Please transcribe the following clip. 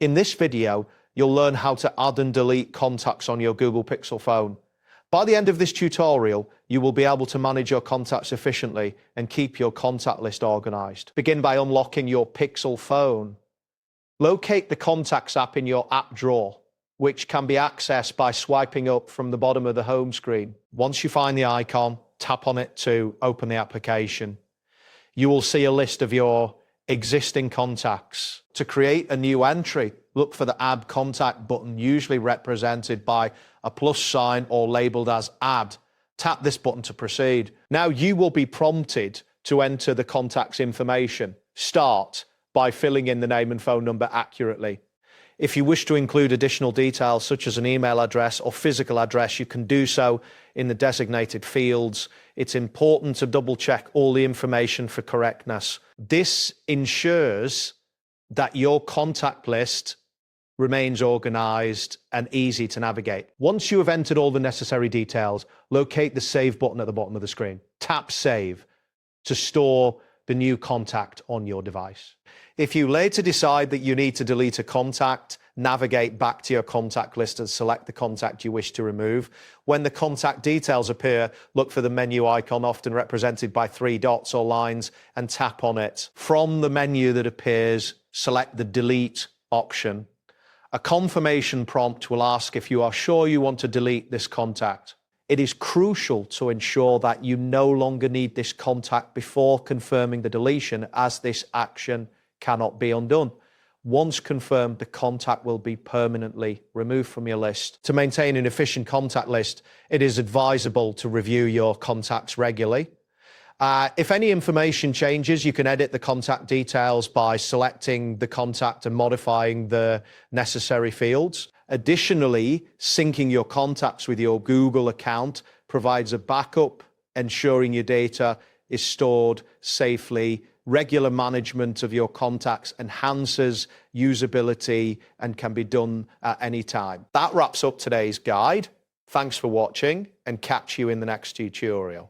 In this video, you'll learn how to add and delete contacts on your Google Pixel phone. By the end of this tutorial, you will be able to manage your contacts efficiently and keep your contact list organized. Begin by unlocking your Pixel phone. Locate the Contacts app in your app drawer, which can be accessed by swiping up from the bottom of the home screen. Once you find the icon, tap on it to open the application. You will see a list of your existing contacts. To create a new entry, look for the Add Contact button, usually represented by a plus sign or labeled as Add. Tap this button to proceed. Now you will be prompted to enter the contact's information. Start by filling in the name and phone number accurately. If you wish to include additional details such as an email address or physical address, you can do so in the designated fields. It's important to double check all the information for correctness. This ensures that your contact list remains organized and easy to navigate. Once you have entered all the necessary details, locate the Save button at the bottom of the screen. Tap Save to store the new contact on your device. If you later decide that you need to delete a contact, navigate back to your contact list and select the contact you wish to remove. When the contact details appear, look for the menu icon, often represented by 3 dots or lines, and tap on it. From the menu that appears, select the Delete option. A confirmation prompt will ask if you are sure you want to delete this contact. It is crucial to ensure that you no longer need this contact before confirming the deletion, as this action cannot be undone. Once confirmed, the contact will be permanently removed from your list. To maintain an efficient contact list, it is advisable to review your contacts regularly. If any information changes, you can edit the contact details by selecting the contact and modifying the necessary fields. Additionally, syncing your contacts with your Google account provides a backup, ensuring your data is stored safely. Regular management of your contacts enhances usability and can be done at any time. That wraps up today's guide. Thanks for watching, and catch you in the next tutorial.